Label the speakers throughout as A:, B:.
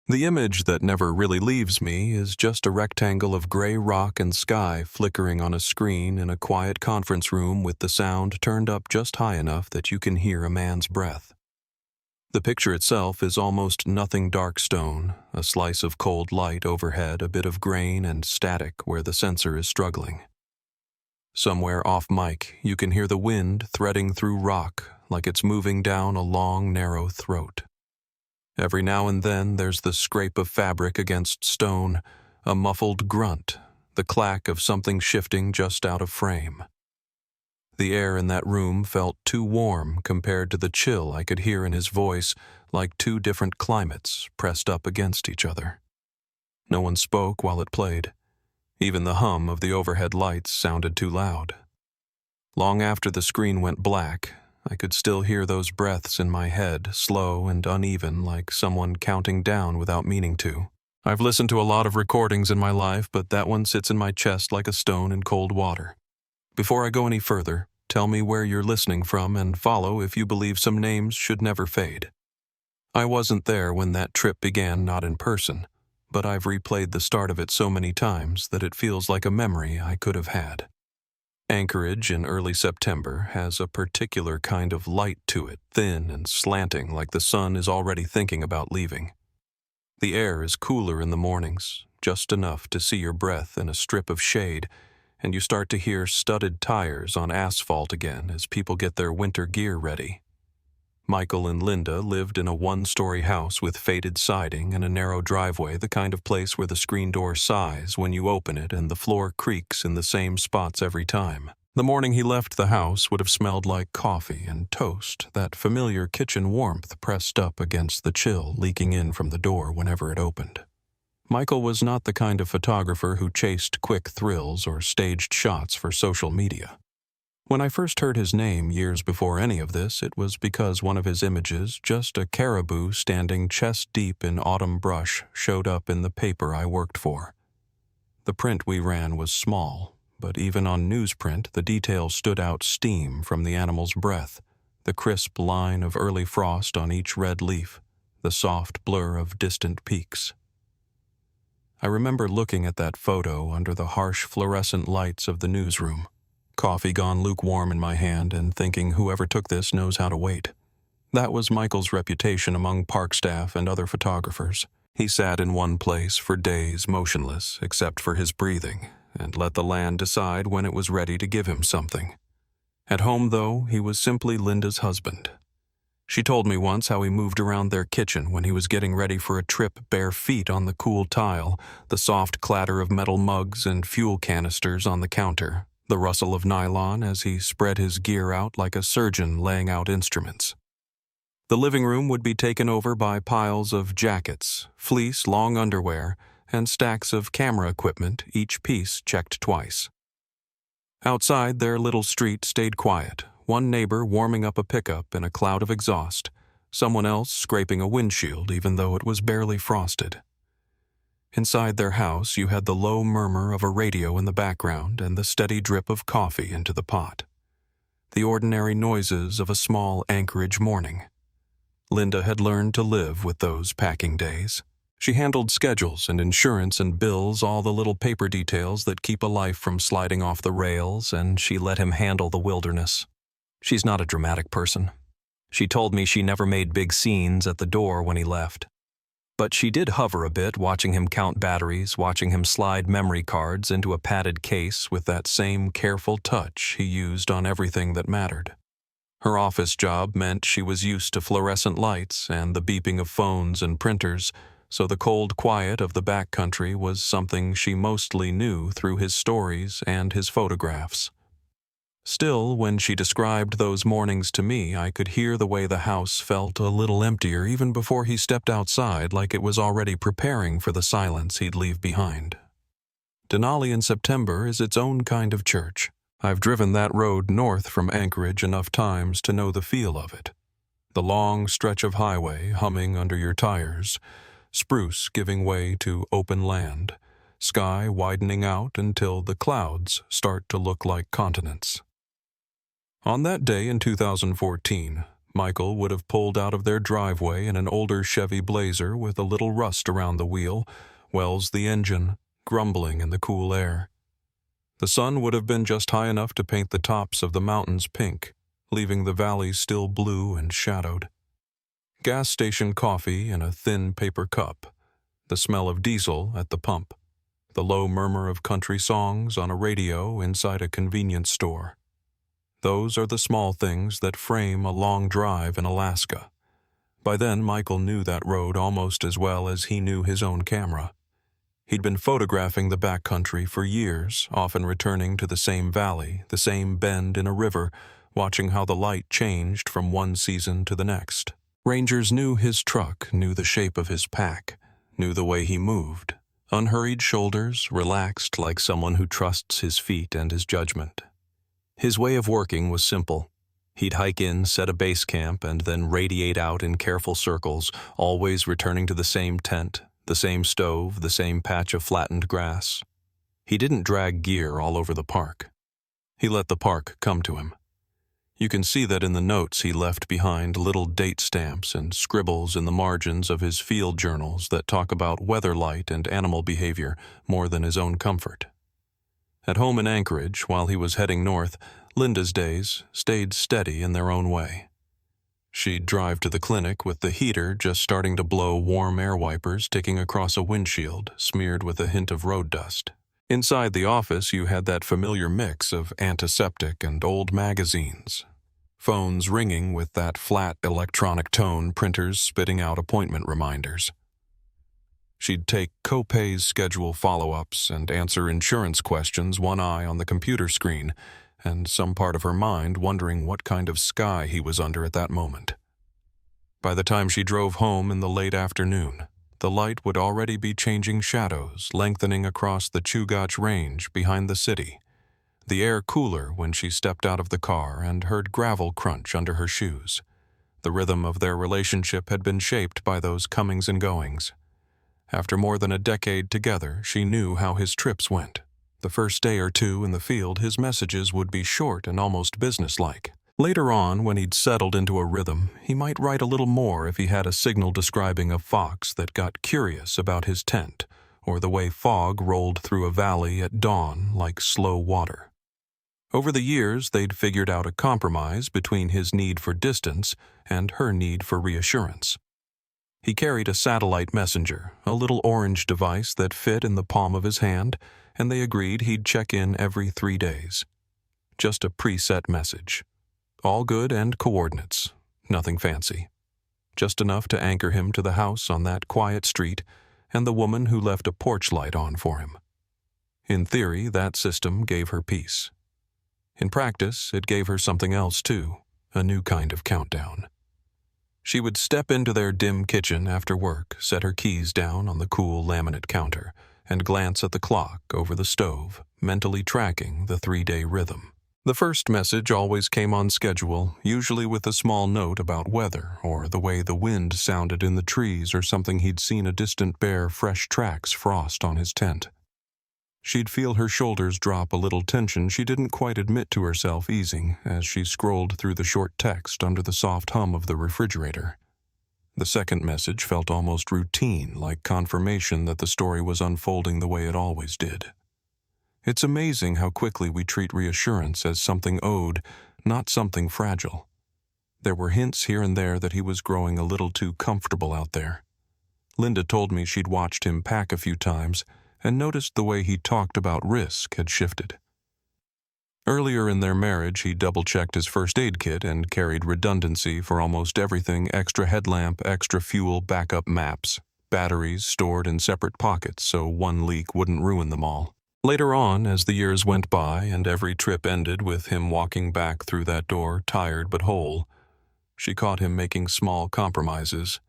A: The image that never really leaves me is just a rectangle of gray rock and sky flickering on a screen in a quiet conference room with the sound turned up just high enough that you can hear a man's breath. The picture itself is almost nothing dark stone, a slice of cold light overhead, a bit of grain and static where the sensor is struggling. Somewhere off mic, you can hear the wind threading through rock like it's moving down a long, narrow throat. Every now and then there's the scrape of fabric against stone, a muffled grunt, the clack of something shifting just out of frame. The air in that room felt too warm compared to the chill I could hear in his voice, like two different climates pressed up against each other. No one spoke while it played. Even the hum of the overhead lights sounded too loud. Long after the screen went black, I could still hear those breaths in my head, slow and uneven, like someone counting down without meaning to. I've listened to a lot of recordings in my life, but that one sits in my chest like a stone in cold water. Before I go any further, tell me where you're listening from and follow if you believe some names should never fade. I wasn't there when that trip began, not in person, but I've replayed the start of it so many times that it feels like a memory I could have had. Anchorage in early September has a particular kind of light to it, thin and slanting like the sun is already thinking about leaving. The air is cooler in the mornings, just enough to see your breath in a strip of shade, and you start to hear studded tires on asphalt again as people get their winter gear ready. Michael and Linda lived in a one-story house with faded siding and a narrow driveway, the kind of place where the screen door sighs when you open it and the floor creaks in the same spots every time. The morning he left the house would have smelled like coffee and toast, that familiar kitchen warmth pressed up against the chill leaking in from the door whenever it opened. Michael was not the kind of photographer who chased quick thrills or staged shots for social media. When I first heard his name years before any of this, it was because one of his images, just a caribou standing chest-deep in autumn brush, showed up in the paper I worked for. The print we ran was small, but even on newsprint the details stood out steam from the animal's breath, the crisp line of early frost on each red leaf, the soft blur of distant peaks. I remember looking at that photo under the harsh fluorescent lights of the newsroom, coffee gone lukewarm in my hand, and thinking whoever took this knows how to wait. That was Michael's reputation among park staff and other photographers. He sat in one place for days motionless, except for his breathing, and let the land decide when it was ready to give him something. At home, though, he was simply Linda's husband. She told me once how he moved around their kitchen when he was getting ready for a trip, bare feet on the cool tile, the soft clatter of metal mugs and fuel canisters on the counter, the rustle of nylon as he spread his gear out like a surgeon laying out instruments. The living room would be taken over by piles of jackets, fleece, long underwear, and stacks of camera equipment, each piece checked twice. Outside, their little street stayed quiet, one neighbor warming up a pickup in a cloud of exhaust, someone else scraping a windshield even though it was barely frosted. Inside their house, you had the low murmur of a radio in the background and the steady drip of coffee into the pot. The ordinary noises of a small Anchorage morning. Linda had learned to live with those packing days. She handled schedules and insurance and bills, all the little paper details that keep a life from sliding off the rails, and she let him handle the wilderness. She's not a dramatic person. She told me she never made big scenes at the door when he left. But she did hover a bit, watching him count batteries, watching him slide memory cards into a padded case with that same careful touch he used on everything that mattered. Her office job meant she was used to fluorescent lights and the beeping of phones and printers, so the cold quiet of the backcountry was something she mostly knew through his stories and his photographs. Still, when she described those mornings to me, I could hear the way the house felt a little emptier even before he stepped outside, like it was already preparing for the silence he'd leave behind. Denali in September is its own kind of church. I've driven that road north from Anchorage enough times to know the feel of it. The long stretch of highway humming under your tires, spruce giving way to open land, sky widening out until the clouds start to look like continents. On that day in 2014, Michael would have pulled out of their driveway in an older Chevy Blazer with a little rust around the wheel, Wells the engine, grumbling in the cool air. The sun would have been just high enough to paint the tops of the mountains pink, leaving the valley still blue and shadowed. Gas station coffee in a thin paper cup, the smell of diesel at the pump, the low murmur of country songs on a radio inside a convenience store. Those are the small things that frame a long drive in Alaska. By then, Michael knew that road almost as well as he knew his own camera. He'd been photographing the backcountry for years, often returning to the same valley, the same bend in a river, watching how the light changed from one season to the next. Rangers knew his truck, knew the shape of his pack, knew the way he moved. Unhurried shoulders, relaxed like someone who trusts his feet and his judgment. His way of working was simple. He'd hike in, set a base camp, and then radiate out in careful circles, always returning to the same tent, the same stove, the same patch of flattened grass. He didn't drag gear all over the park. He let the park come to him. You can see that in the notes he left behind, little date stamps and scribbles in the margins of his field journals that talk about weather light and animal behavior more than his own comfort. At home in Anchorage, while he was heading north, Linda's days stayed steady in their own way. She'd drive to the clinic with the heater just starting to blow warm air wipers ticking across a windshield smeared with a hint of road dust. Inside the office, you had that familiar mix of antiseptic and old magazines. Phones ringing with that flat electronic tone, printers spitting out appointment reminders. She'd take co-pays, schedule follow-ups, and answer insurance questions, one eye on the computer screen, and some part of her mind wondering what kind of sky he was under at that moment. By the time she drove home in the late afternoon, the light would already be changing shadows, lengthening across the Chugach Range behind the city. The air cooler when she stepped out of the car and heard gravel crunch under her shoes. The rhythm of their relationship had been shaped by those comings and goings. After more than a decade together, she knew how his trips went. The first day or two in the field, his messages would be short and almost businesslike. Later on, when he'd settled into a rhythm, he might write a little more if he had a signal describing a fox that got curious about his tent, or the way fog rolled through a valley at dawn like slow water. Over the years, they'd figured out a compromise between his need for distance and her need for reassurance. He carried a satellite messenger, a little orange device that fit in the palm of his hand, and they agreed he'd check in every 3 days. Just a preset message. All good and coordinates, nothing fancy. Just enough to anchor him to the house on that quiet street and the woman who left a porch light on for him. In theory, that system gave her peace. In practice, it gave her something else too, a new kind of countdown. She would step into their dim kitchen after work, set her keys down on the cool laminate counter, and glance at the clock over the stove, mentally tracking the 3-day rhythm. The first message always came on schedule, usually with a small note about weather or the way the wind sounded in the trees or something he'd seen a distant bear fresh tracks frost on his tent. She'd feel her shoulders drop, a little tension she didn't quite admit to herself easing as she scrolled through the short text under the soft hum of the refrigerator. The second message felt almost routine, like confirmation that the story was unfolding the way it always did. It's amazing how quickly we treat reassurance as something owed, not something fragile. There were hints here and there that he was growing a little too comfortable out there. Linda told me she'd watched him pack a few times and noticed the way he talked about risk had shifted. Earlier in their marriage, he double-checked his first aid kit and carried redundancy for almost everything: extra headlamp, extra fuel, backup maps, batteries stored in separate pockets so one leak wouldn't ruin them all. Later on, as the years went by and every trip ended with him walking back through that door tired but whole, she caught him making small compromises,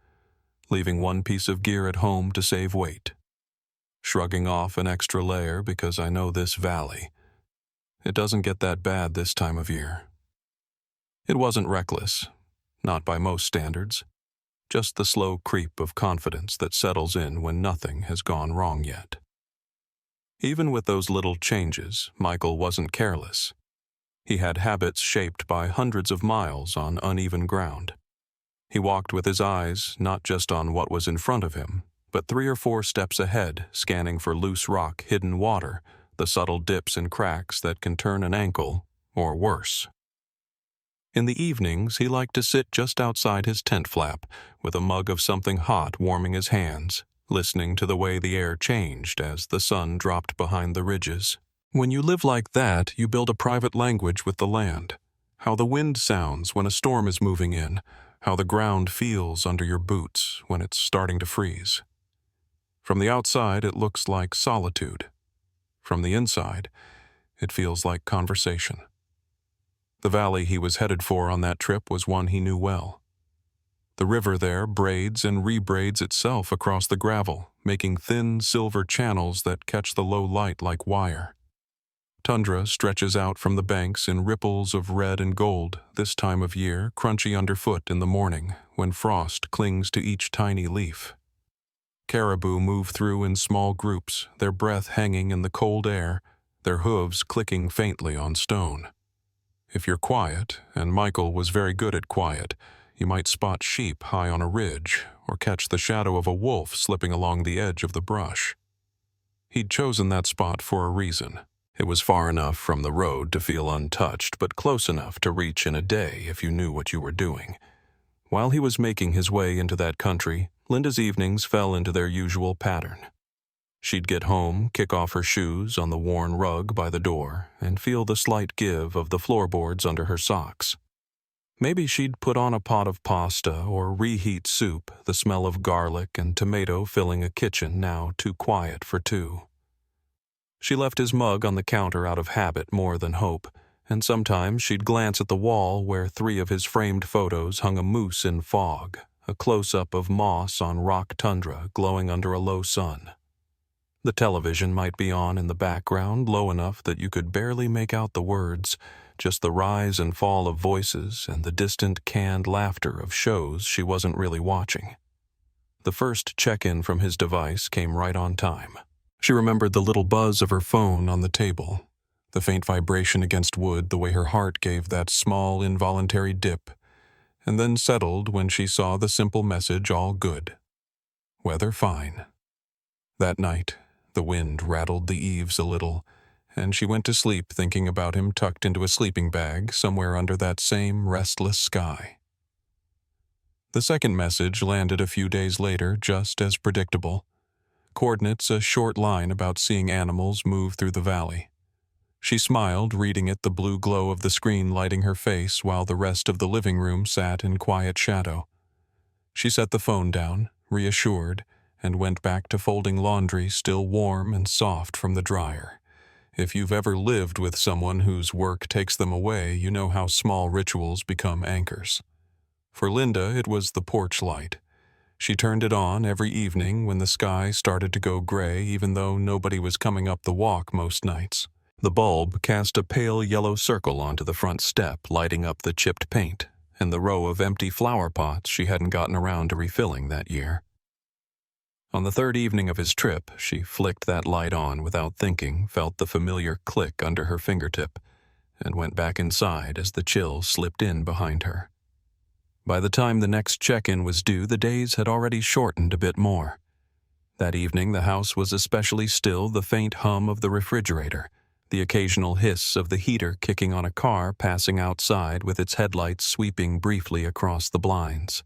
A: leaving one piece of gear at home to save weight, shrugging off an extra layer because I know this valley. It doesn't get that bad this time of year. It wasn't reckless, not by most standards, just the slow creep of confidence that settles in when nothing has gone wrong yet. Even with those little changes, Michael wasn't careless. He had habits shaped by hundreds of miles on uneven ground. He walked with his eyes not just on what was in front of him, but 3 or 4 steps ahead, scanning for loose rock, hidden water, the subtle dips and cracks that can turn an ankle, or worse. In the evenings, he liked to sit just outside his tent flap, with a mug of something hot warming his hands, listening to the way the air changed as the sun dropped behind the ridges. When you live like that, you build a private language with the land. How the wind sounds when a storm is moving in, how the ground feels under your boots when it's starting to freeze. From the outside, it looks like solitude. From the inside, it feels like conversation. The valley he was headed for on that trip was one he knew well. The river there braids and rebraids itself across the gravel, making thin silver channels that catch the low light like wire. Tundra stretches out from the banks in ripples of red and gold this time of year, crunchy underfoot in the morning when frost clings to each tiny leaf. Caribou move through in small groups, their breath hanging in the cold air, their hooves clicking faintly on stone. If you're quiet, and Michael was very good at quiet, you might spot sheep high on a ridge or catch the shadow of a wolf slipping along the edge of the brush. He'd chosen that spot for a reason. It was far enough from the road to feel untouched, but close enough to reach in a day if you knew what you were doing. While he was making his way into that country, Linda's evenings fell into their usual pattern. She'd get home, kick off her shoes on the worn rug by the door, and feel the slight give of the floorboards under her socks. Maybe she'd put on a pot of pasta or reheat soup, the smell of garlic and tomato filling a kitchen now too quiet for 2. She left his mug on the counter out of habit more than hope, and sometimes she'd glance at the wall where 3 of his framed photos hung a moose in fog, a close-up of moss on rock tundra glowing under a low sun. The television might be on in the background, low enough that you could barely make out the words, just the rise and fall of voices and the distant canned laughter of shows she wasn't really watching. The first check-in from his device came right on time. She remembered the little buzz of her phone on the table, the faint vibration against wood, the way her heart gave that small, involuntary dip, and then settled when she saw the simple message, all good. Weather fine. That night, the wind rattled the eaves a little, and she went to sleep thinking about him tucked into a sleeping bag somewhere under that same restless sky. The second message landed a few days later, just as predictable. Coordinates a short line about seeing animals move through the valley. She smiled, reading it, the blue glow of the screen lighting her face while the rest of the living room sat in quiet shadow. She set the phone down, reassured, and went back to folding laundry still warm and soft from the dryer. If you've ever lived with someone whose work takes them away, you know how small rituals become anchors. For Linda, it was the porch light. She turned it on every evening when the sky started to go gray, even though nobody was coming up the walk most nights. The bulb cast a pale yellow circle onto the front step, lighting up the chipped paint and the row of empty flower pots she hadn't gotten around to refilling that year. On the 3rd evening of his trip, she flicked that light on without thinking, felt the familiar click under her fingertip, and went back inside as the chill slipped in behind her. By the time the next check-in was due, the days had already shortened a bit more. That evening, the house was especially still, the faint hum of the refrigerator, the occasional hiss of the heater kicking on a car passing outside with its headlights sweeping briefly across the blinds.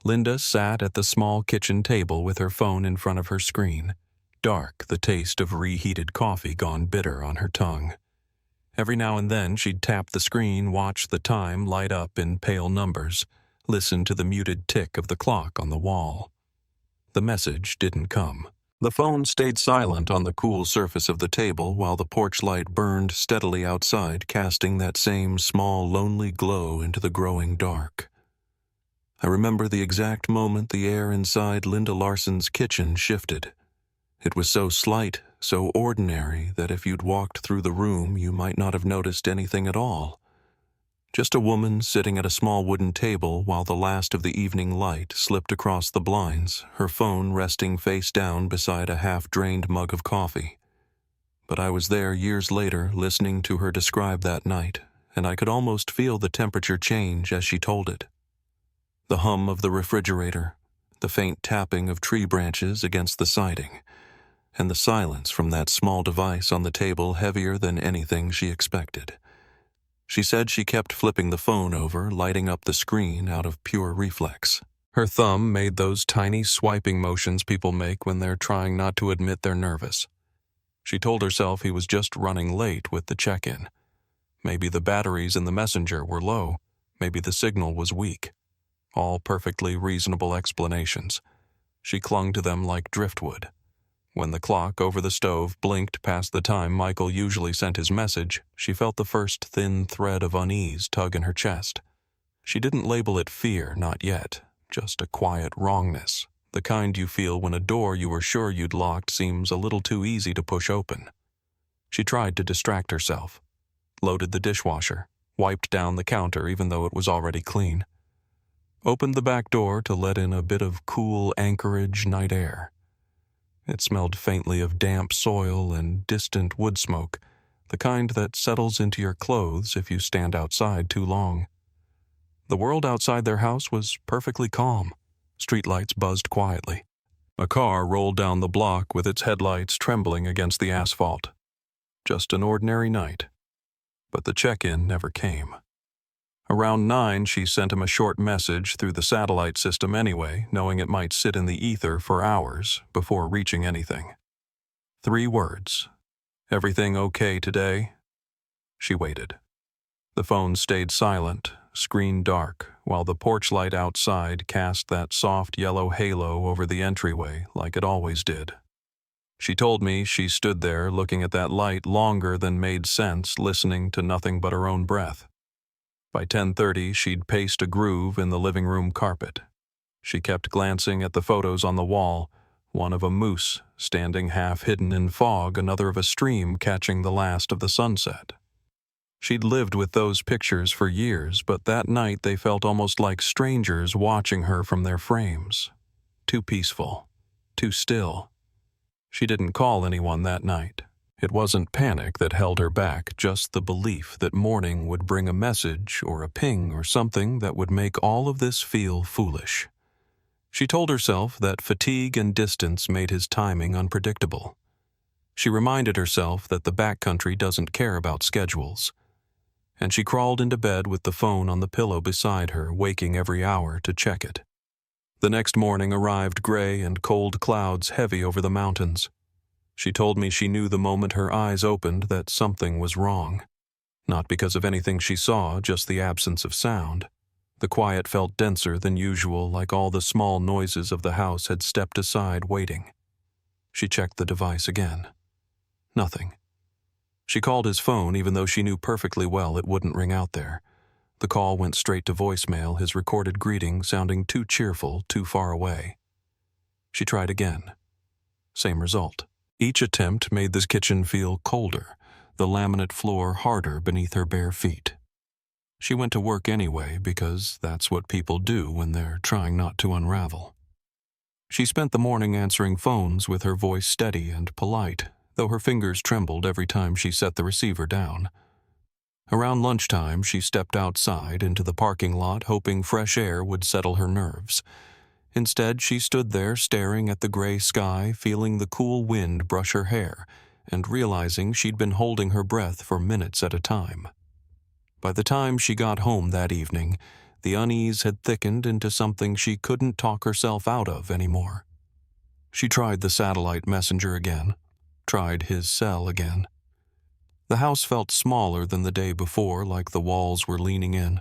A: Linda sat at the small kitchen table with her phone in front of her screen, dark, the taste of reheated coffee gone bitter on her tongue. Every now and then she'd tap the screen, watch the time light up in pale numbers, listen to the muted tick of the clock on the wall. The message didn't come. The phone stayed silent on the cool surface of the table while the porch light burned steadily outside, casting that same small, lonely glow into the growing dark. I remember the exact moment the air inside Linda Larson's kitchen shifted. It was so slight, so ordinary, that if you'd walked through the room, you might not have noticed anything at all. Just a woman sitting at a small wooden table while the last of the evening light slipped across the blinds, her phone resting face down beside a half-drained mug of coffee. but I was there years later listening to her describe that night, and I could almost feel the temperature change as she told it. The hum of the refrigerator, the faint tapping of tree branches against the siding, and the silence from that small device on the table heavier than anything she expected. She said she kept flipping the phone over, lighting up the screen out of pure reflex. Her thumb made those tiny swiping motions people make when they're trying not to admit they're nervous. She told herself he was just running late with the check-in. Maybe the batteries in the messenger were low. Maybe the signal was weak. All perfectly reasonable explanations. She clung to them like driftwood. When the clock over the stove blinked past the time Michael usually sent his message, she felt the first thin thread of unease tug in her chest. She didn't label it fear, not yet, just a quiet wrongness, the kind you feel when a door you were sure you'd locked seems a little too easy to push open. She tried to distract herself, loaded the dishwasher, wiped down the counter even though it was already clean, opened the back door to let in a bit of cool Anchorage night air. It smelled faintly of damp soil and distant wood smoke, the kind that settles into your clothes if you stand outside too long. The world outside their house was perfectly calm. Streetlights buzzed quietly. A car rolled down the block with its headlights trembling against the asphalt. Just an ordinary night. But the check-in never came. Around 9, she sent him a short message through the satellite system anyway, knowing it might sit in the ether for hours before reaching anything. 3 words. Everything okay today? She waited. The phone stayed silent, screen dark, while the porch light outside cast that soft yellow halo over the entryway like it always did. She told me she stood there looking at that light longer than made sense, listening to nothing but her own breath. By 10:30, she'd paced a groove in the living room carpet. She kept glancing at the photos on the wall, one of a moose standing half hidden in fog, another of a stream catching the last of the sunset. She'd lived with those pictures for years, but that night they felt almost like strangers watching her from their frames. Too peaceful, too still. She didn't call anyone that night. It wasn't panic that held her back, just the belief that morning would bring a message or a ping or something that would make all of this feel foolish. She told herself that fatigue and distance made his timing unpredictable. She reminded herself that the backcountry doesn't care about schedules. And she crawled into bed with the phone on the pillow beside her, waking every hour to check it. The next morning arrived gray and cold clouds heavy over the mountains. She told me she knew the moment her eyes opened that something was wrong. Not because of anything she saw, just the absence of sound. The quiet felt denser than usual, like all the small noises of the house had stepped aside waiting. She checked the device again. Nothing. She called his phone even though she knew perfectly well it wouldn't ring out there. The call went straight to voicemail, his recorded greeting sounding too cheerful, too far away. She tried again. Same result. Each attempt made the kitchen feel colder, the laminate floor harder beneath her bare feet. She went to work anyway because that's what people do when they're trying not to unravel. She spent the morning answering phones with her voice steady and polite, though her fingers trembled every time she set the receiver down. Around lunchtime, she stepped outside into the parking lot, hoping fresh air would settle her nerves. Instead, she stood there staring at the gray sky, feeling the cool wind brush her hair, and realizing she'd been holding her breath for minutes at a time. By the time she got home that evening, the unease had thickened into something she couldn't talk herself out of anymore. She tried the satellite messenger again, tried his cell again. The house felt smaller than the day before, like the walls were leaning in.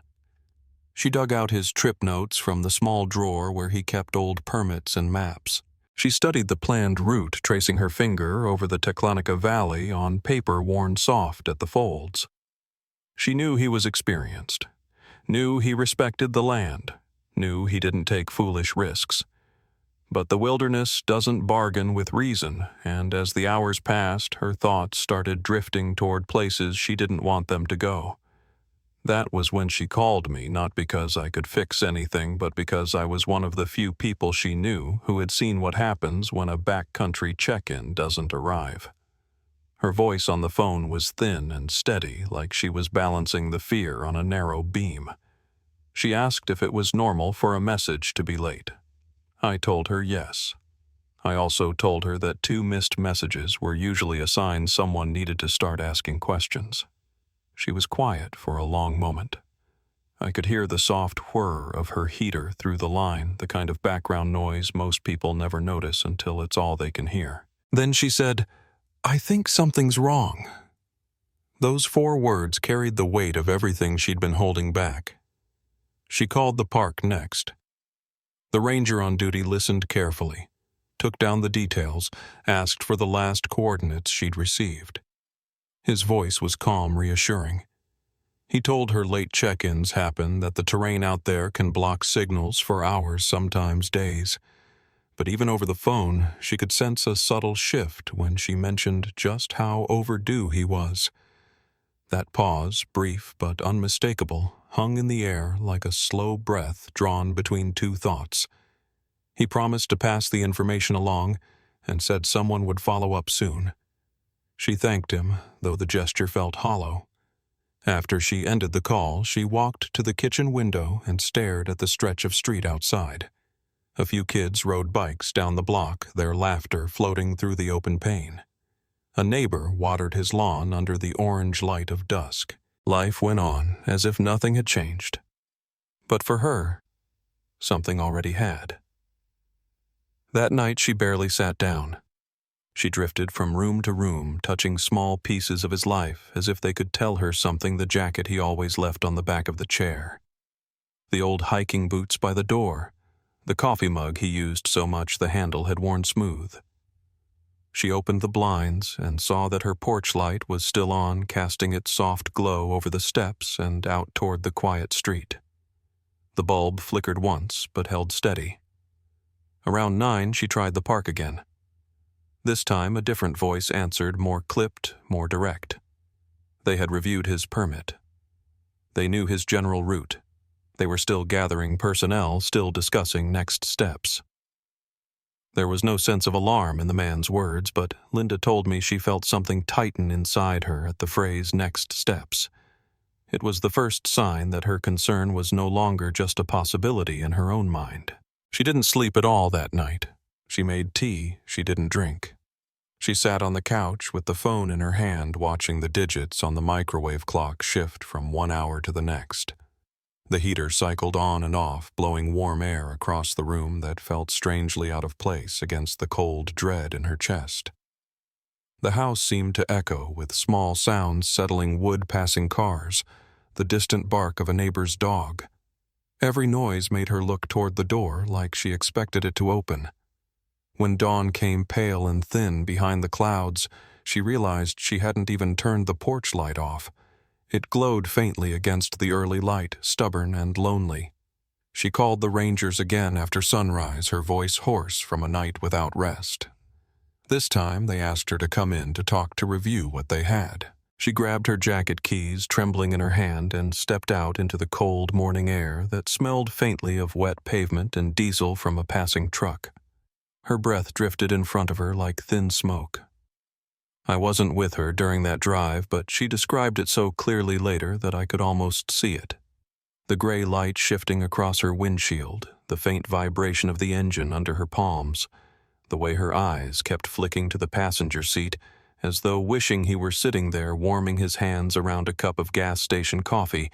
A: She dug out his trip notes from the small drawer where he kept old permits and maps. She studied the planned route, tracing her finger over the Teclonica Valley on paper worn soft at the folds. She knew he was experienced, knew he respected the land, knew he didn't take foolish risks. But the wilderness doesn't bargain with reason, and as the hours passed, her thoughts started drifting toward places she didn't want them to go. That was when she called me, not because I could fix anything, but because I was one of the few people she knew who had seen what happens when a backcountry check-in doesn't arrive. Her voice on the phone was thin and steady, like she was balancing the fear on a narrow beam. She asked if it was normal for a message to be late. I told her yes. I also told her that 2 missed messages were usually a sign someone needed to start asking questions. She was quiet for a long moment. I could hear the soft whir of her heater through the line, the kind of background noise most people never notice until it's all they can hear. Then she said, "I think something's wrong." Those 4 words carried the weight of everything she'd been holding back. She called the park next. The ranger on duty listened carefully, took down the details, asked for the last coordinates she'd received. His voice was calm, reassuring. He told her late check-ins happen, that the terrain out there can block signals for hours, sometimes days. But even over the phone, she could sense a subtle shift when she mentioned just how overdue he was. That pause, brief but unmistakable, hung in the air like a slow breath drawn between 2 thoughts. He promised to pass the information along and said someone would follow up soon. She thanked him, though the gesture felt hollow. After she ended the call, she walked to the kitchen window and stared at the stretch of street outside. A few kids rode bikes down the block, their laughter floating through the open pane. A neighbor watered his lawn under the orange light of dusk. Life went on as if nothing had changed. But for her, something already had. That night she barely sat down. She drifted from room to room, touching small pieces of his life as if they could tell her something, the jacket he always left on the back of the chair, the old hiking boots by the door, the coffee mug he used so much the handle had worn smooth. She opened the blinds and saw that her porch light was still on, casting its soft glow over the steps and out toward the quiet street. The bulb flickered once, but held steady. Around 9, she tried the park again. This time, a different voice answered, more clipped, more direct. They had reviewed his permit. They knew his general route. They were still gathering personnel, still discussing next steps. There was no sense of alarm in the man's words, but Linda told me she felt something tighten inside her at the phrase "next steps." It was the first sign that her concern was no longer just a possibility in her own mind. She didn't sleep at all that night. She made tea she didn't drink. She sat on the couch with the phone in her hand, watching the digits on the microwave clock shift from 1 hour to the next. The heater cycled on and off, blowing warm air across the room that felt strangely out of place against the cold dread in her chest. The house seemed to echo with small sounds, settling wood passing cars, the distant bark of a neighbor's dog. Every noise made her look toward the door like she expected it to open. When dawn came pale and thin behind the clouds, she realized she hadn't even turned the porch light off. It glowed faintly against the early light, stubborn and lonely. She called the rangers again after sunrise, her voice hoarse from a night without rest. This time they asked her to come in to talk, to review what they had. She grabbed her jacket keys, trembling in her hand, and stepped out into the cold morning air that smelled faintly of wet pavement and diesel from a passing truck. Her breath drifted in front of her like thin smoke. I wasn't with her during that drive, but she described it so clearly later that I could almost see it. The gray light shifting across her windshield, the faint vibration of the engine under her palms, the way her eyes kept flicking to the passenger seat, as though wishing he were sitting there warming his hands around a cup of gas station coffee,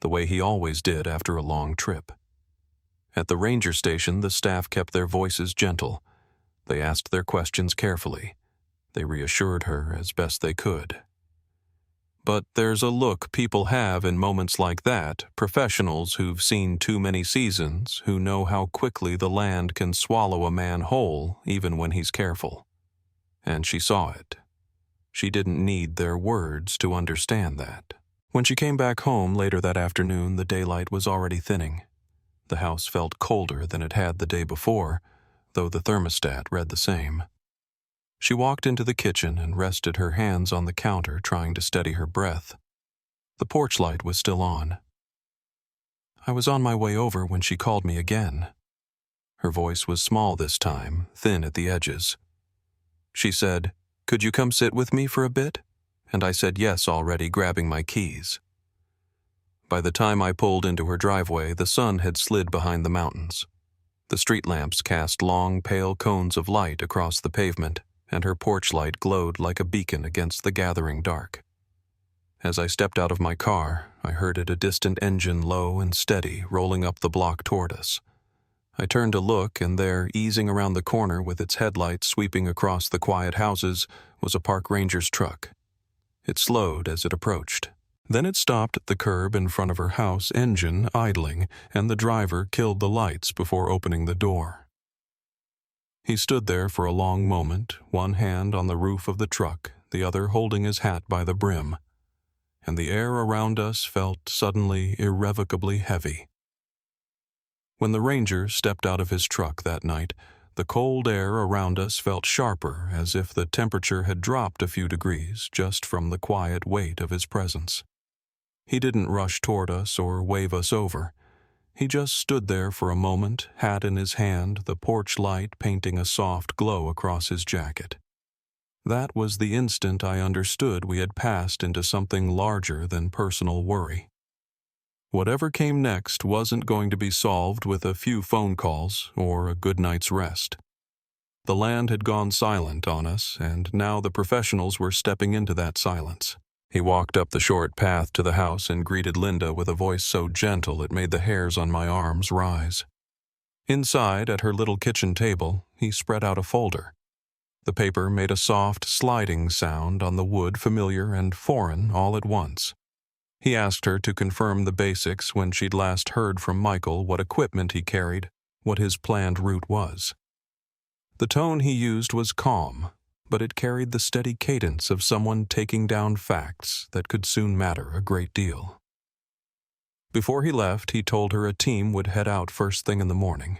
A: the way he always did after a long trip. At the ranger station, the staff kept their voices gentle. They asked their questions carefully. They reassured her as best they could. But there's a look people have in moments like that, professionals who've seen too many seasons, who know how quickly the land can swallow a man whole even when he's careful. And she saw it. She didn't need their words to understand that. When she came back home later that afternoon, the daylight was already thinning. The house felt colder than it had the day before, though the thermostat read the same. She walked into the kitchen and rested her hands on the counter, trying to steady her breath. The porch light was still on. I was on my way over when she called me again. Her voice was small this time, thin at the edges. She said, "Could you come sit with me for a bit?" And I said yes already, grabbing my keys. By the time I pulled into her driveway, the sun had slid behind the mountains. The street lamps cast long, pale cones of light across the pavement, and her porch light glowed like a beacon against the gathering dark. As I stepped out of my car, I heard a distant engine, low and steady, rolling up the block toward us. I turned to look, and there, easing around the corner with its headlights sweeping across the quiet houses, was a park ranger's truck. It slowed as it approached. Then it stopped at the curb in front of her house, engine idling, and the driver killed the lights before opening the door. He stood there for a long moment, one hand on the roof of the truck, the other holding his hat by the brim. And the air around us felt suddenly irrevocably heavy. When the ranger stepped out of his truck that night, the cold air around us felt sharper, as if the temperature had dropped a few degrees just from the quiet weight of his presence. He didn't rush toward us or wave us over. He just stood there for a moment, hat in his hand, the porch light painting a soft glow across his jacket. That was the instant I understood we had passed into something larger than personal worry. Whatever came next wasn't going to be solved with a few phone calls or a good night's rest. The land had gone silent on us, and now the professionals were stepping into that silence. He walked up the short path to the house and greeted Linda with a voice so gentle it made the hairs on my arms rise. Inside, at her little kitchen table, he spread out a folder. The paper made a soft, sliding sound on the wood, familiar and foreign all at once. He asked her to confirm the basics when she'd last heard from Michael, what equipment he carried, what his planned route was. The tone he used was calm, but it carried the steady cadence of someone taking down facts that could soon matter a great deal. Before he left, he told her a team would head out first thing in the morning.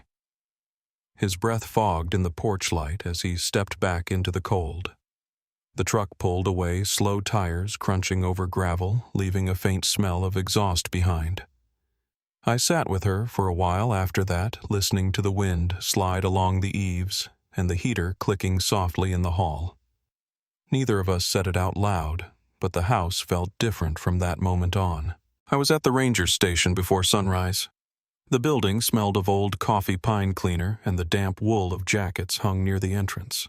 A: His breath fogged in the porch light as he stepped back into the cold. The truck pulled away, slow tires crunching over gravel, leaving a faint smell of exhaust behind. I sat with her for a while after that, listening to the wind slide along the eaves and the heater clicking softly in the hall. Neither of us said it out loud, but the house felt different from that moment on. I was at the ranger station before sunrise. The building smelled of old coffee pine cleaner, and the damp wool of jackets hung near the entrance.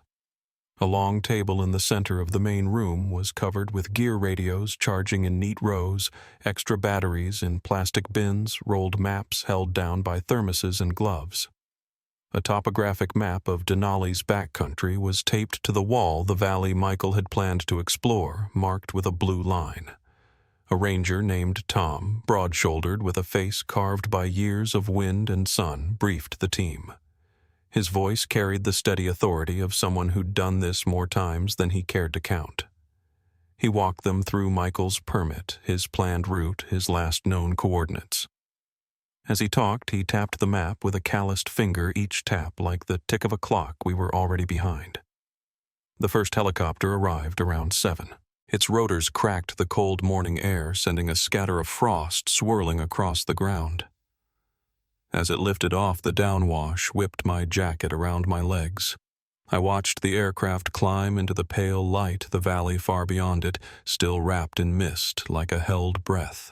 A: A long table in the center of the main room was covered with gear radios charging in neat rows, extra batteries in plastic bins, rolled maps held down by thermoses and gloves. A topographic map of Denali's backcountry was taped to the wall, the valley Michael had planned to explore, marked with a blue line. A ranger named Tom, broad-shouldered with a face carved by years of wind and sun, briefed the team. His voice carried the steady authority of someone who'd done this more times than he cared to count. He walked them through Michael's permit, his planned route, his last known coordinates. As he talked, he tapped the map with a calloused finger, each tap like the tick of a clock we were already behind. The first helicopter arrived around 7. Its rotors cracked the cold morning air, sending a scatter of frost swirling across the ground. As it lifted off, the downwash whipped my jacket around my legs. I watched the aircraft climb into the pale light, the valley far beyond it, still wrapped in mist like a held breath.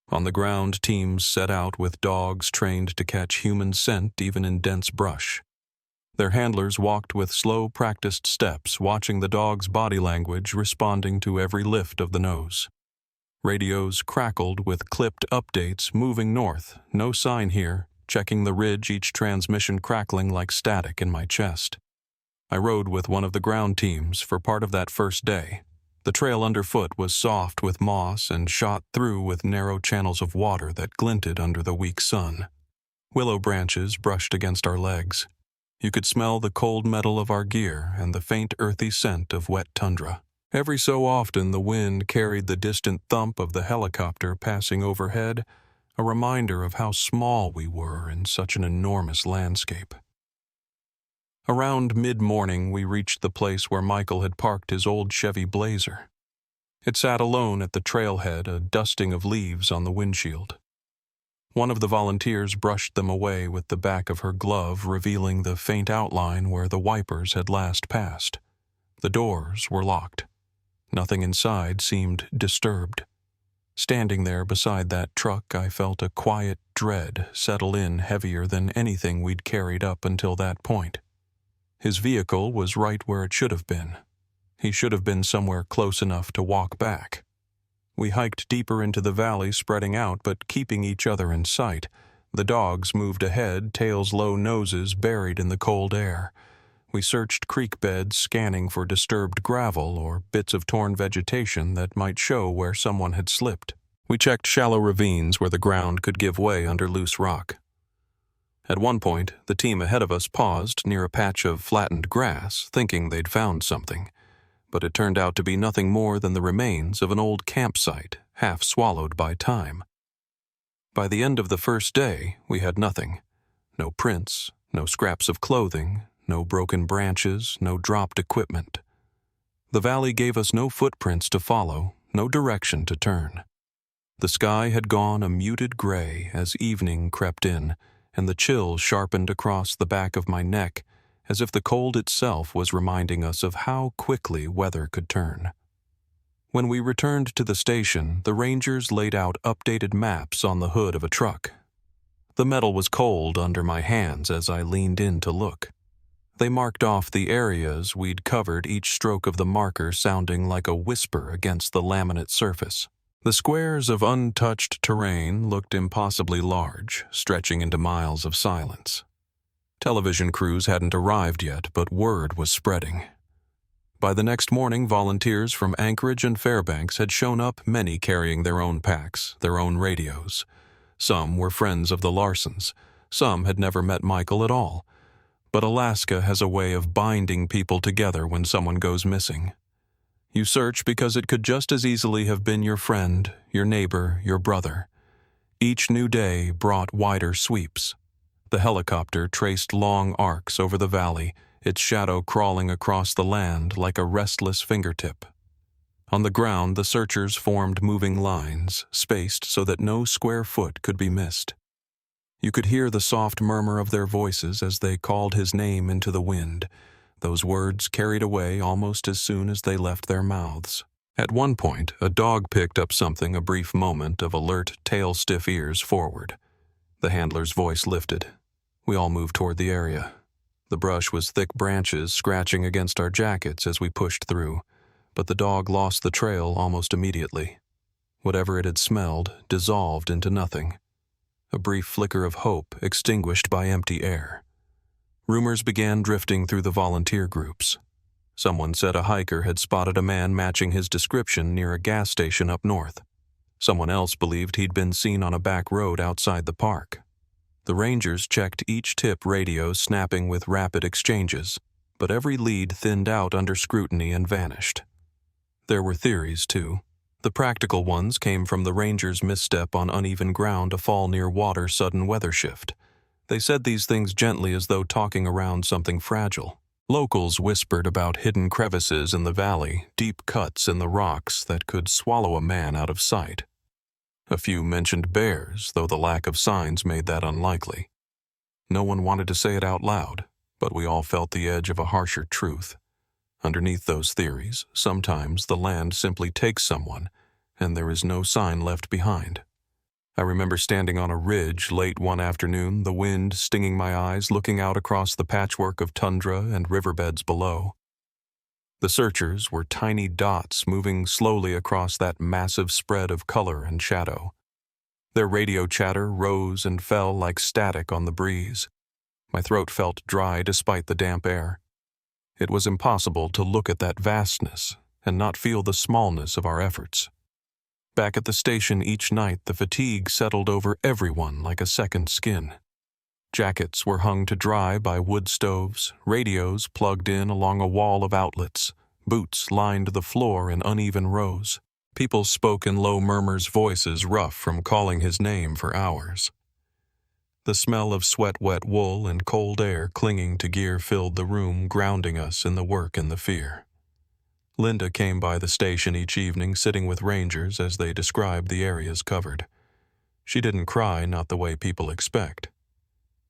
A: On the ground, teams set out with dogs trained to catch human scent even in dense brush. Their handlers walked with slow, practiced steps, watching the dog's body language, responding to every lift of the nose. Radios crackled with clipped updates, moving north, no sign here, checking the ridge, each transmission crackling like static in my chest. I rode with one of the ground teams for part of that first day. The trail underfoot was soft with moss and shot through with narrow channels of water that glinted under the weak sun. Willow branches brushed against our legs. You could smell the cold metal of our gear and the faint earthy scent of wet tundra. Every so often the wind carried the distant thump of the helicopter passing overhead, a reminder of how small we were in such an enormous landscape. Around mid-morning, we reached the place where Michael had parked his old Chevy Blazer. It sat alone at the trailhead, a dusting of leaves on the windshield. One of the volunteers brushed them away with the back of her glove, revealing the faint outline where the wipers had last passed. The doors were locked. Nothing inside seemed disturbed. Standing there beside that truck, I felt a quiet dread settle in heavier than anything we'd carried up until that point. His vehicle was right where it should have been. He should have been somewhere close enough to walk back. We hiked deeper into the valley, spreading out but keeping each other in sight. The dogs moved ahead, tails low, noses buried in the cold air. We searched creek beds, scanning for disturbed gravel or bits of torn vegetation that might show where someone had slipped. We checked shallow ravines where the ground could give way under loose rock. At one point, the team ahead of us paused near a patch of flattened grass, thinking they'd found something. But it turned out to be nothing more than the remains of an old campsite, half swallowed by time. By the end of the first day, we had nothing. No prints, no scraps of clothing, no broken branches, no dropped equipment. The valley gave us no footprints to follow, no direction to turn. The sky had gone a muted gray as evening crept in, and the chill sharpened across the back of my neck, as if the cold itself was reminding us of how quickly weather could turn. When we returned to the station, the rangers laid out updated maps on the hood of a truck. The metal was cold under my hands as I leaned in to look. They marked off the areas we'd covered, each stroke of the marker sounding like a whisper against the laminate surface. The squares of untouched terrain looked impossibly large, stretching into miles of silence. Television crews hadn't arrived yet, but word was spreading. By the next morning, volunteers from Anchorage and Fairbanks had shown up, many carrying their own packs, their own radios. Some were friends of the Larsons. Some had never met Michael at all. But Alaska has a way of binding people together when someone goes missing. You search because it could just as easily have been your friend, your neighbor, your brother. Each new day brought wider sweeps. The helicopter traced long arcs over the valley, its shadow crawling across the land like a restless fingertip. On the ground, the searchers formed moving lines, spaced so that no square foot could be missed. You could hear the soft murmur of their voices as they called his name into the wind, those words carried away almost as soon as they left their mouths. At one point, a dog picked up something, a brief moment of alert, tail-stiff ears forward. The handler's voice lifted. We all moved toward the area. The brush was thick branches scratching against our jackets as we pushed through, but the dog lost the trail almost immediately. Whatever it had smelled dissolved into nothing. A brief flicker of hope extinguished by empty air. Rumors began drifting through the volunteer groups. Someone said a hiker had spotted a man matching his description near a gas station up north. Someone else believed he'd been seen on a back road outside the park. The rangers checked each tip radio, snapping with rapid exchanges, but every lead thinned out under scrutiny and vanished. There were theories, too. The practical ones came from the rangers' misstep on uneven ground, a fall near water, sudden weather shift. They said these things gently as though talking around something fragile. Locals whispered about hidden crevices in the valley, deep cuts in the rocks that could swallow a man out of sight. A few mentioned bears, though the lack of signs made that unlikely. No one wanted to say it out loud, but we all felt the edge of a harsher truth. Underneath those theories, sometimes the land simply takes someone, and there is no sign left behind. I remember standing on a ridge late one afternoon, the wind stinging my eyes, looking out across the patchwork of tundra and riverbeds below. The searchers were tiny dots moving slowly across that massive spread of color and shadow. Their radio chatter rose and fell like static on the breeze. My throat felt dry despite the damp air. It was impossible to look at that vastness and not feel the smallness of our efforts. Back at the station each night, the fatigue settled over everyone like a second skin. Jackets were hung to dry by wood stoves, radios plugged in along a wall of outlets, boots lined the floor in uneven rows. People spoke in low murmurs, voices rough from calling his name for hours. The smell of sweat-wet wool and cold air clinging to gear filled the room, grounding us in the work and the fear. Linda came by the station each evening, sitting with rangers as they described the areas covered. She didn't cry, not the way people expect.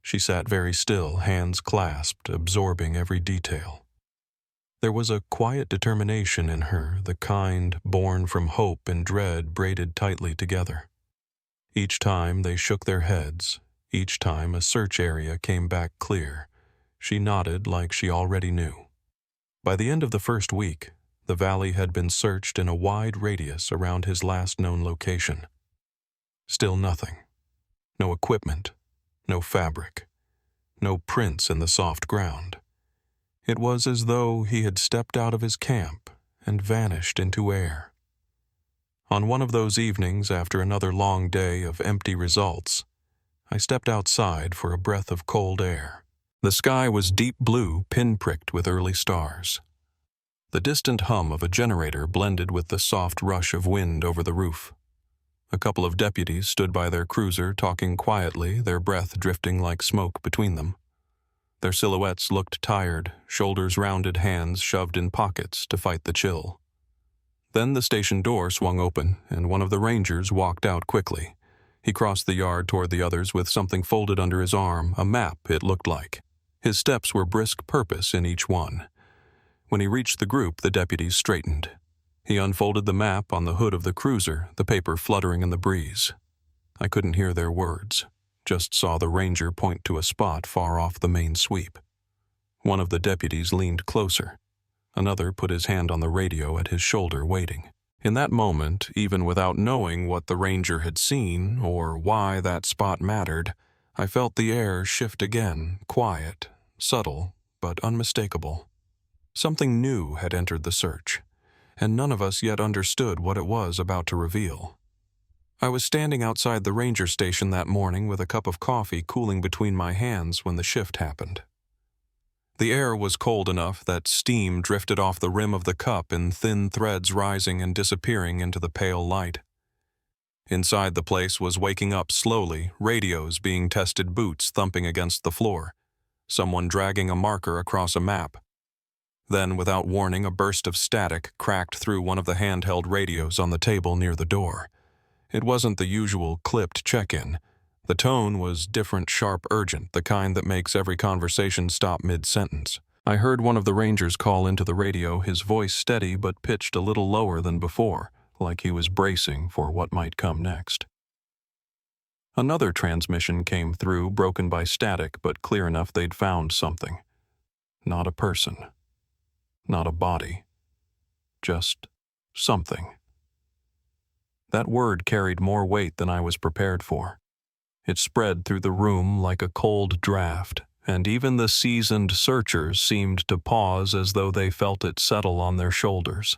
A: She sat very still, hands clasped, absorbing every detail. There was a quiet determination in her, the kind born from hope and dread braided tightly together. Each time they shook their heads, each time a search area came back clear, she nodded like she already knew. By the end of the first week, the valley had been searched in a wide radius around his last known location. Still nothing. No equipment, no fabric, no prints in the soft ground. It was as though he had stepped out of his camp and vanished into air. On one of those evenings, after another long day of empty results, I stepped outside for a breath of cold air. The sky was deep blue, pinpricked with early stars. The distant hum of a generator blended with the soft rush of wind over the roof. A couple of deputies stood by their cruiser talking quietly, their breath drifting like smoke between them. Their silhouettes looked tired, shoulders rounded, hands shoved in pockets to fight the chill. Then the station door swung open, and one of the rangers walked out quickly. He crossed the yard toward the others with something folded under his arm, a map, it looked like. His steps were brisk purpose in each one. When he reached the group, the deputies straightened. He unfolded the map on the hood of the cruiser, the paper fluttering in the breeze. I couldn't hear their words. Just saw the ranger point to a spot far off the main sweep. One of the deputies leaned closer. Another put his hand on the radio at his shoulder, waiting. In that moment, even without knowing what the ranger had seen or why that spot mattered, I felt the air shift again, quiet, subtle, but unmistakable. Something new had entered the search, and none of us yet understood what it was about to reveal. I was standing outside the ranger station that morning with a cup of coffee cooling between my hands when the shift happened. The air was cold enough that steam drifted off the rim of the cup in thin threads rising and disappearing into the pale light. Inside the place was waking up slowly, radios being tested, boots thumping against the floor, someone dragging a marker across a map. Then, without warning, a burst of static cracked through one of the handheld radios on the table near the door. It wasn't the usual clipped check-in. The tone was different, sharp, urgent, the kind that makes every conversation stop mid-sentence. I heard one of the rangers call into the radio, his voice steady but pitched a little lower than before, like he was bracing for what might come next. Another transmission came through, broken by static, but clear enough they'd found something. Not a person. Not a body. Just something. That word carried more weight than I was prepared for. It spread through the room like a cold draft, and even the seasoned searchers seemed to pause as though they felt it settle on their shoulders.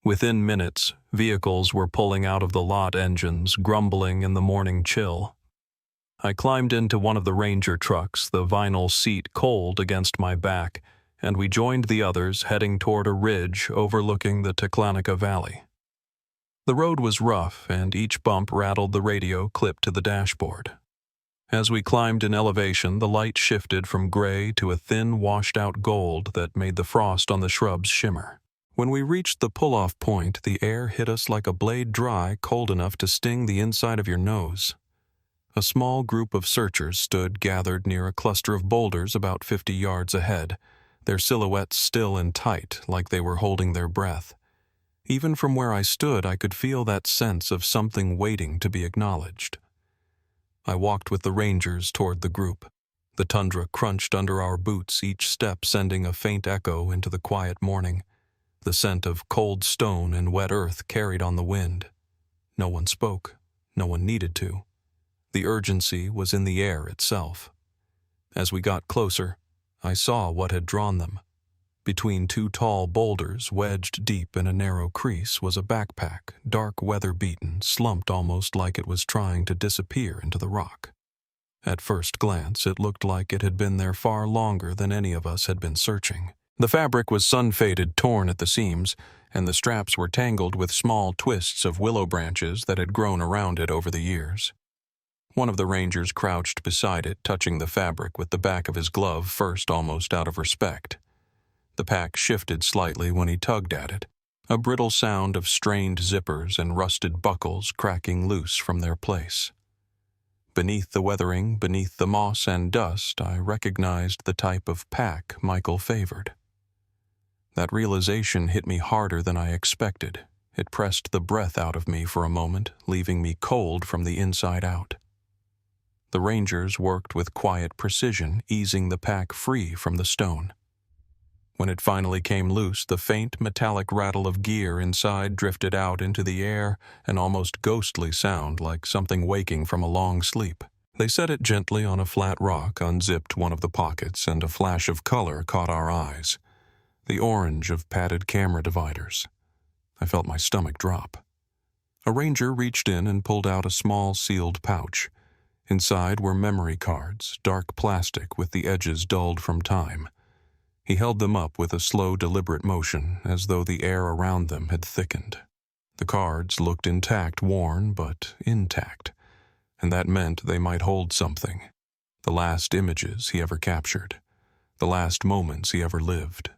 A: Within minutes, vehicles were pulling out of the lot, engines grumbling in the morning chill. I climbed into one of the ranger trucks, the vinyl seat cold against my back, and we joined the others heading toward a ridge overlooking the Teclanica Valley. The road was rough, and each bump rattled the radio clipped to the dashboard. As we climbed in elevation, the light shifted from gray to a thin, washed-out gold that made the frost on the shrubs shimmer. When we reached the pull-off point, the air hit us like a blade dry, cold enough to sting the inside of your nose. A small group of searchers stood gathered near a cluster of boulders about 50 yards ahead, their silhouettes still and tight, like they were holding their breath. Even from where I stood, I could feel that sense of something waiting to be acknowledged. I walked with the rangers toward the group. The tundra crunched under our boots, each step sending a faint echo into the quiet morning. The scent of cold stone and wet earth carried on the wind. No one spoke. No one needed to. The urgency was in the air itself. As we got closer, I saw what had drawn them. Between two tall boulders, wedged deep in a narrow crease, was a backpack, dark weather-beaten, slumped almost like it was trying to disappear into the rock. At first glance, it looked like it had been there far longer than any of us had been searching. The fabric was sun-faded, torn at the seams, and the straps were tangled with small twists of willow branches that had grown around it over the years. One of the rangers crouched beside it, touching the fabric with the back of his glove first, almost out of respect. The pack shifted slightly when he tugged at it, a brittle sound of strained zippers and rusted buckles cracking loose from their place. Beneath the weathering, beneath the moss and dust, I recognized the type of pack Michael favored. That realization hit me harder than I expected. It pressed the breath out of me for a moment, leaving me cold from the inside out. The Rangers worked with quiet precision, easing the pack free from the stone. When it finally came loose, the faint metallic rattle of gear inside drifted out into the air, an almost ghostly sound like something waking from a long sleep. They set it gently on a flat rock, unzipped one of the pockets, and a flash of color caught our eyes. The orange of padded camera dividers. I felt my stomach drop. A ranger reached in and pulled out a small sealed pouch. Inside were memory cards, dark plastic with the edges dulled from time. He held them up with a slow, deliberate motion, as though the air around them had thickened. The cards looked intact, worn, but intact, and that meant they might hold something. The last images he ever captured. The last moments he ever lived.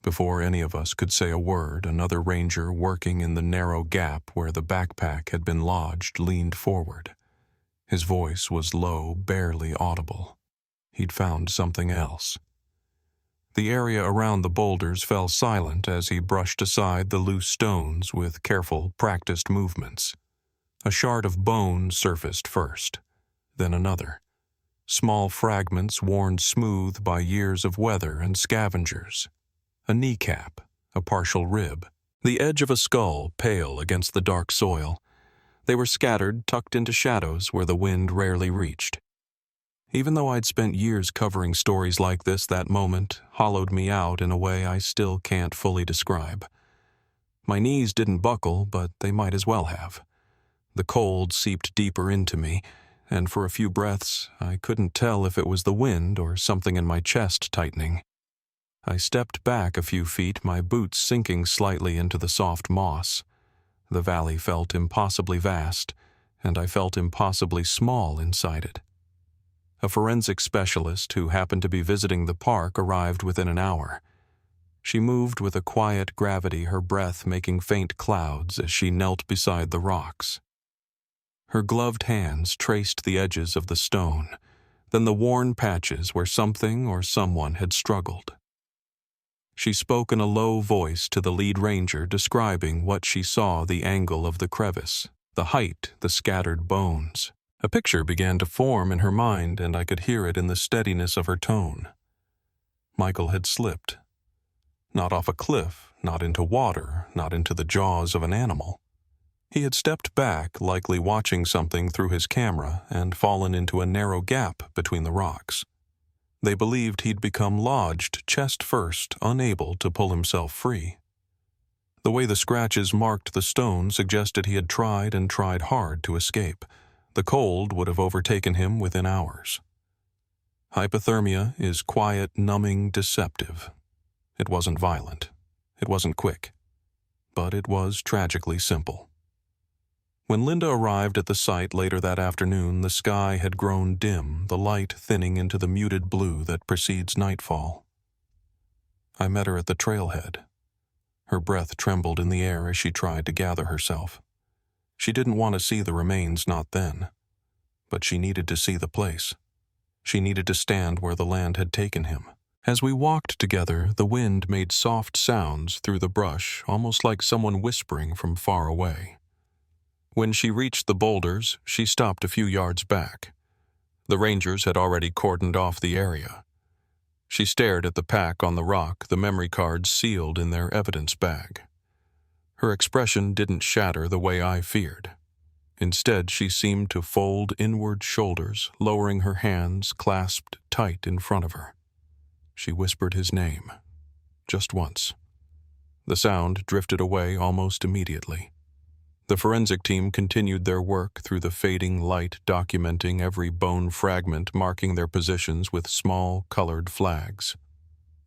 A: Before any of us could say a word, another ranger working in the narrow gap where the backpack had been lodged leaned forward. His voice was low, barely audible. He'd found something else. The area around the boulders fell silent as he brushed aside the loose stones with careful, practiced movements. A shard of bone surfaced first, then another. Small fragments worn smooth by years of weather and scavengers. A kneecap, a partial rib, the edge of a skull pale against the dark soil. They were scattered, tucked into shadows where the wind rarely reached. Even though I'd spent years covering stories like this, that moment hollowed me out in a way I still can't fully describe. My knees didn't buckle, but they might as well have. The cold seeped deeper into me, and for a few breaths I couldn't tell if it was the wind or something in my chest tightening. I stepped back a few feet, my boots sinking slightly into the soft moss. The valley felt impossibly vast, and I felt impossibly small inside it. A forensic specialist who happened to be visiting the park arrived within an hour. She moved with a quiet gravity, her breath making faint clouds as she knelt beside the rocks. Her gloved hands traced the edges of the stone, then the worn patches where something or someone had struggled. She spoke in a low voice to the lead ranger, describing what she saw: the angle of the crevice, the height, the scattered bones. A picture began to form in her mind, and I could hear it in the steadiness of her tone. Michael had slipped. Not off a cliff, not into water, not into the jaws of an animal. He had stepped back, likely watching something through his camera, and fallen into a narrow gap between the rocks. They believed he'd become lodged chest first, unable to pull himself free. The way the scratches marked the stone suggested he had tried and tried hard to escape. The cold would have overtaken him within hours. Hypothermia is quiet, numbing, deceptive. It wasn't violent. It wasn't quick. But it was tragically simple. When Linda arrived at the site later that afternoon, the sky had grown dim, the light thinning into the muted blue that precedes nightfall. I met her at the trailhead. Her breath trembled in the air as she tried to gather herself. She didn't want to see the remains, not then. But she needed to see the place. She needed to stand where the land had taken him. As we walked together, the wind made soft sounds through the brush, almost like someone whispering from far away. When she reached the boulders, she stopped a few yards back. The rangers had already cordoned off the area. She stared at the pack on the rock, the memory cards sealed in their evidence bag. Her expression didn't shatter the way I feared. Instead, she seemed to fold inward shoulders, lowering her hands clasped tight in front of her. She whispered his name, just once. The sound drifted away almost immediately. The forensic team continued their work through the fading light, documenting every bone fragment, marking their positions with small, colored flags.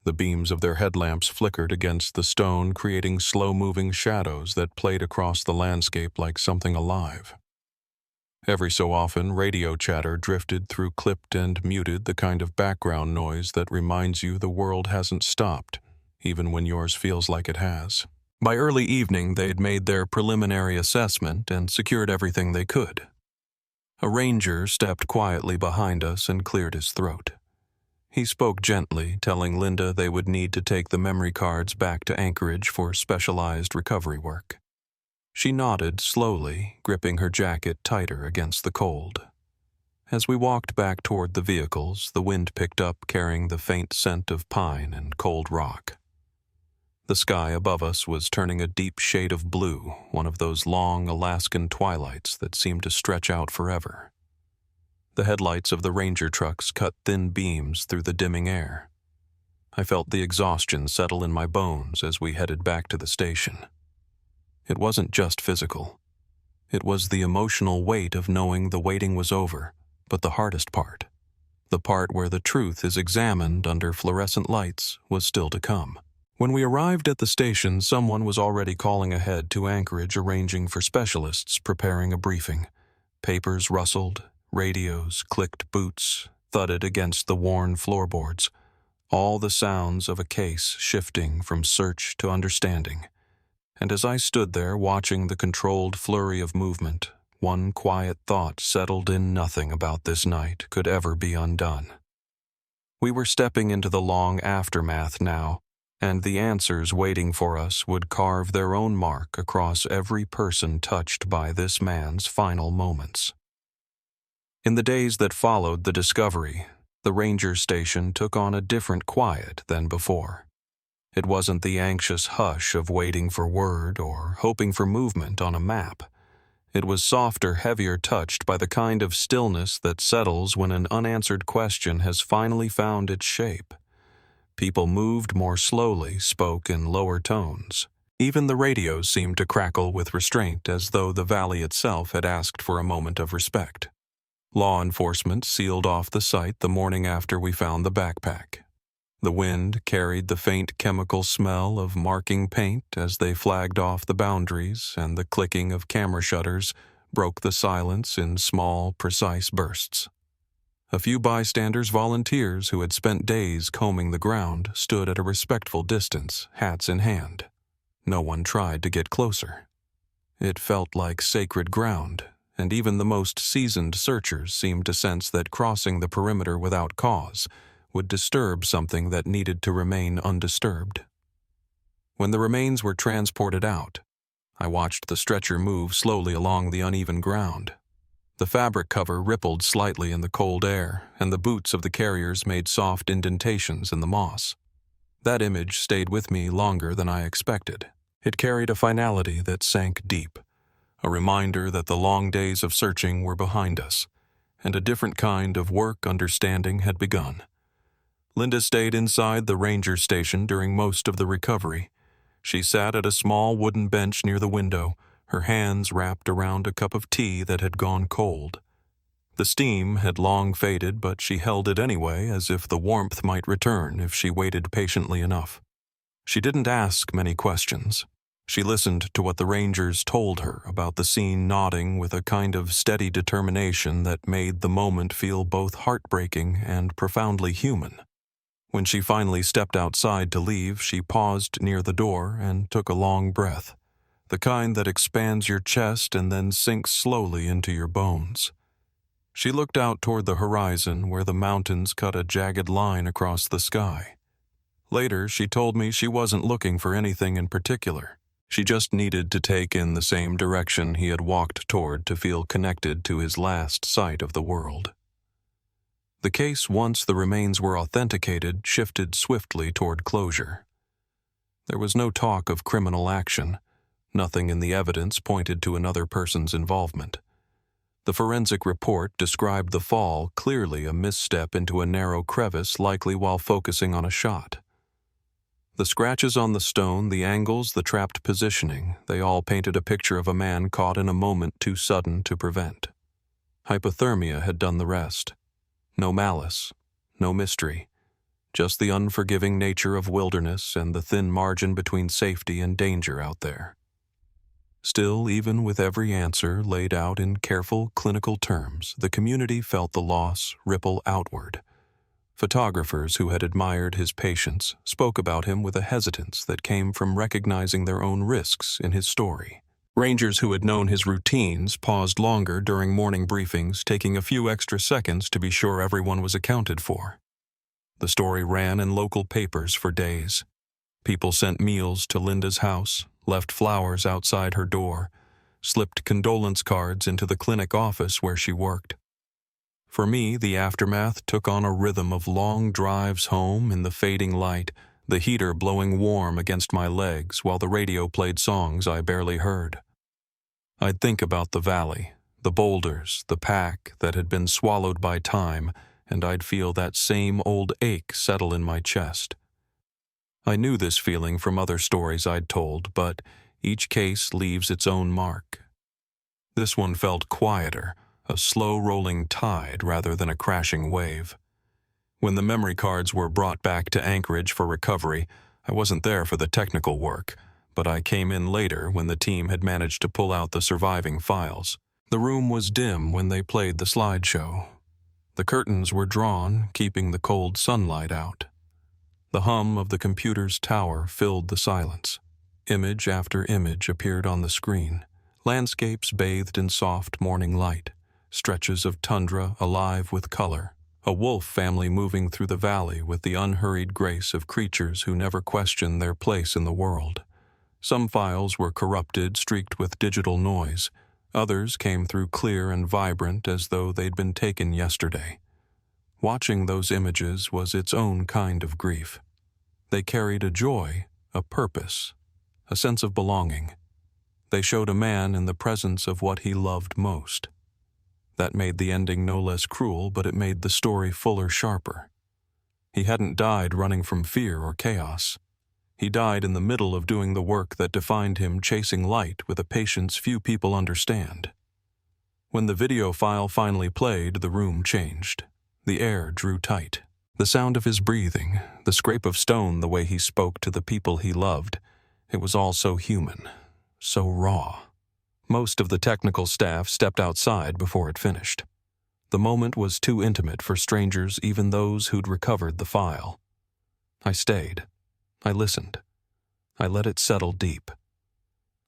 A: The beams of their headlamps flickered against the stone, creating slow-moving shadows that played across the landscape like something alive. Every so often, radio chatter drifted through, clipped and muted, the kind of background noise that reminds you the world hasn't stopped, even when yours feels like it has. By early evening, they had made their preliminary assessment and secured everything they could. A ranger stepped quietly behind us and cleared his throat. He spoke gently, telling Linda they would need to take the memory cards back to Anchorage for specialized recovery work. She nodded slowly, gripping her jacket tighter against the cold. As we walked back toward the vehicles, the wind picked up, carrying the faint scent of pine and cold rock. The sky above us was turning a deep shade of blue, one of those long Alaskan twilights that seemed to stretch out forever. The headlights of the ranger trucks cut thin beams through the dimming air. I felt the exhaustion settle in my bones as we headed back to the station. It wasn't just physical. It was the emotional weight of knowing the waiting was over, but the hardest part, the part where the truth is examined under fluorescent lights, was still to come. When we arrived at the station, someone was already calling ahead to Anchorage, arranging for specialists, preparing a briefing. Papers rustled, radios clicked, boots thudded against the worn floorboards, all the sounds of a case shifting from search to understanding. And as I stood there watching the controlled flurry of movement, one quiet thought settled in: nothing about this night could ever be undone. We were stepping into the long aftermath now, and the answers waiting for us would carve their own mark across every person touched by this man's final moments. In the days that followed the discovery, the ranger station took on a different quiet than before. It wasn't the anxious hush of waiting for word or hoping for movement on a map. It was softer, heavier touched by the kind of stillness that settles when an unanswered question has finally found its shape. People moved more slowly, spoke in lower tones. Even the radios seemed to crackle with restraint, as though the valley itself had asked for a moment of respect. Law enforcement sealed off the site the morning after we found the backpack. The wind carried the faint chemical smell of marking paint as they flagged off the boundaries, and the clicking of camera shutters broke the silence in small, precise bursts. A few bystanders, volunteers who had spent days combing the ground, stood at a respectful distance, hats in hand. No one tried to get closer. It felt like sacred ground, and even the most seasoned searchers seemed to sense that crossing the perimeter without cause would disturb something that needed to remain undisturbed. When the remains were transported out, I watched the stretcher move slowly along the uneven ground. The fabric cover rippled slightly in the cold air, and the boots of the carriers made soft indentations in the moss. That image stayed with me longer than I expected. It carried a finality that sank deep, a reminder that the long days of searching were behind us, and a different kind of work understanding had begun. Linda stayed inside the ranger station during most of the recovery. She sat at a small wooden bench near the window, her hands wrapped around a cup of tea that had gone cold. The steam had long faded, but she held it anyway, as if the warmth might return if she waited patiently enough. She didn't ask many questions. She listened to what the rangers told her about the scene, nodding with a kind of steady determination that made the moment feel both heartbreaking and profoundly human. When she finally stepped outside to leave, she paused near the door and took a long breath, the kind that expands your chest and then sinks slowly into your bones. She looked out toward the horizon, where the mountains cut a jagged line across the sky. Later, she told me she wasn't looking for anything in particular. She just needed to take in the same direction he had walked toward to feel connected to his last sight of the world. The case, once the remains were authenticated, shifted swiftly toward closure. There was no talk of criminal action. Nothing in the evidence pointed to another person's involvement. The forensic report described the fall clearly a misstep into a narrow crevice, likely while focusing on a shot. The scratches on the stone, the angles, the trapped positioning, they all painted a picture of a man caught in a moment too sudden to prevent. Hypothermia had done the rest. No malice, no mystery, just the unforgiving nature of wilderness and the thin margin between safety and danger out there. Still, even with every answer laid out in careful clinical terms, the community felt the loss ripple outward. Photographers who had admired his patience spoke about him with a hesitance that came from recognizing their own risks in his story. Rangers who had known his routines paused longer during morning briefings, taking a few extra seconds to be sure everyone was accounted for. The story ran in local papers for days. People sent meals to Linda's house, left flowers outside her door, slipped condolence cards into the clinic office where she worked. For me, the aftermath took on a rhythm of long drives home in the fading light, the heater blowing warm against my legs while the radio played songs I barely heard. I'd think about the valley, the boulders, the pack that had been swallowed by time, and I'd feel that same old ache settle in my chest. I knew this feeling from other stories I'd told, but each case leaves its own mark. This one felt quieter, a slow-rolling tide rather than a crashing wave. When the memory cards were brought back to Anchorage for recovery, I wasn't there for the technical work, but I came in later when the team had managed to pull out the surviving files. The room was dim when they played the slideshow. The curtains were drawn, keeping the cold sunlight out. The hum of the computer's tower filled the silence. Image after image appeared on the screen, landscapes bathed in soft morning light, stretches of tundra alive with color, a wolf family moving through the valley with the unhurried grace of creatures who never question their place in the world. Some files were corrupted, streaked with digital noise. Others came through clear and vibrant as though they'd been taken yesterday. Watching those images was its own kind of grief. They carried a joy, a purpose, a sense of belonging. They showed a man in the presence of what he loved most. That made the ending no less cruel, but it made the story fuller, sharper. He hadn't died running from fear or chaos. He died in the middle of doing the work that defined him, chasing light with a patience few people understand. When the video file finally played, the room changed. The air drew tight. The sound of his breathing, the scrape of stone, the way he spoke to the people he loved, it was all so human, so raw. Most of the technical staff stepped outside before it finished. The moment was too intimate for strangers, even those who'd recovered the file. I stayed. I listened. I let it settle deep.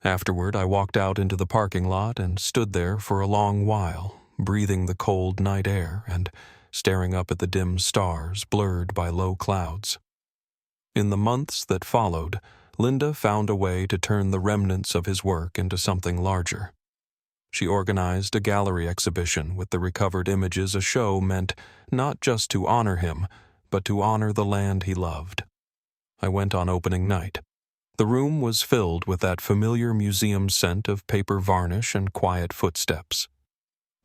A: Afterward, I walked out into the parking lot and stood there for a long while, breathing the cold night air and staring up at the dim stars blurred by low clouds. In the months that followed, Linda found a way to turn the remnants of his work into something larger. She organized a gallery exhibition with the recovered images, a show meant not just to honor him, but to honor the land he loved. I went on opening night. The room was filled with that familiar museum scent of paper varnish and quiet footsteps.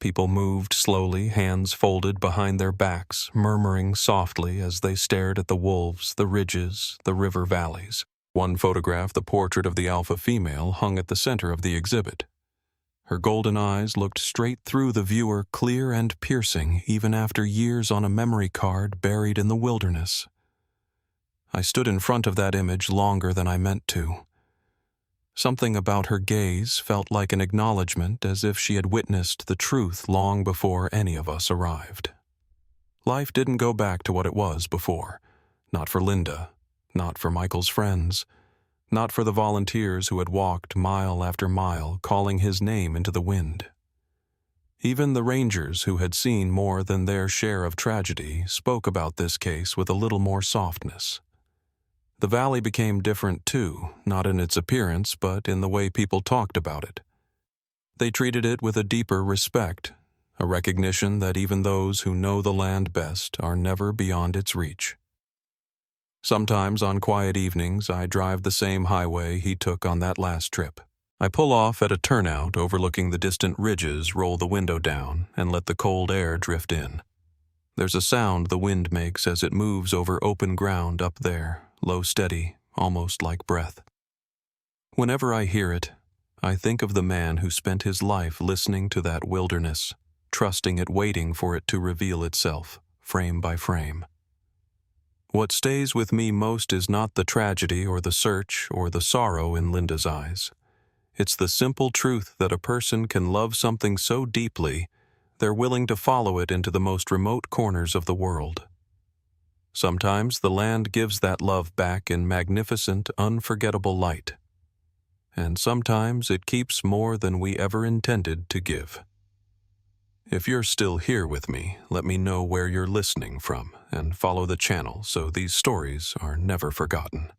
A: People moved slowly, hands folded behind their backs, murmuring softly as they stared at the wolves, the ridges, the river valleys. One photograph, the portrait of the alpha female, hung at the center of the exhibit. Her golden eyes looked straight through the viewer, clear and piercing, even after years on a memory card buried in the wilderness. I stood in front of that image longer than I meant to. Something about her gaze felt like an acknowledgement, as if she had witnessed the truth long before any of us arrived. Life didn't go back to what it was before. Not for Linda, not for Michael's friends, not for the volunteers who had walked mile after mile, calling his name into the wind. Even the rangers who had seen more than their share of tragedy spoke about this case with a little more softness. The valley became different too, not in its appearance, but in the way people talked about it. They treated it with a deeper respect, a recognition that even those who know the land best are never beyond its reach. Sometimes on quiet evenings, I drive the same highway he took on that last trip. I pull off at a turnout overlooking the distant ridges, roll the window down, and let the cold air drift in. There's a sound the wind makes as it moves over open ground up there, low, steady, almost like breath. Whenever I hear it, I think of the man who spent his life listening to that wilderness, trusting it, waiting for it to reveal itself, frame by frame. What stays with me most is not the tragedy or the search or the sorrow in Linda's eyes. It's the simple truth that a person can love something so deeply, they're willing to follow it into the most remote corners of the world. Sometimes the land gives that love back in magnificent, unforgettable light. And sometimes it keeps more than we ever intended to give. If you're still here with me, let me know where you're listening from and follow the channel so these stories are never forgotten.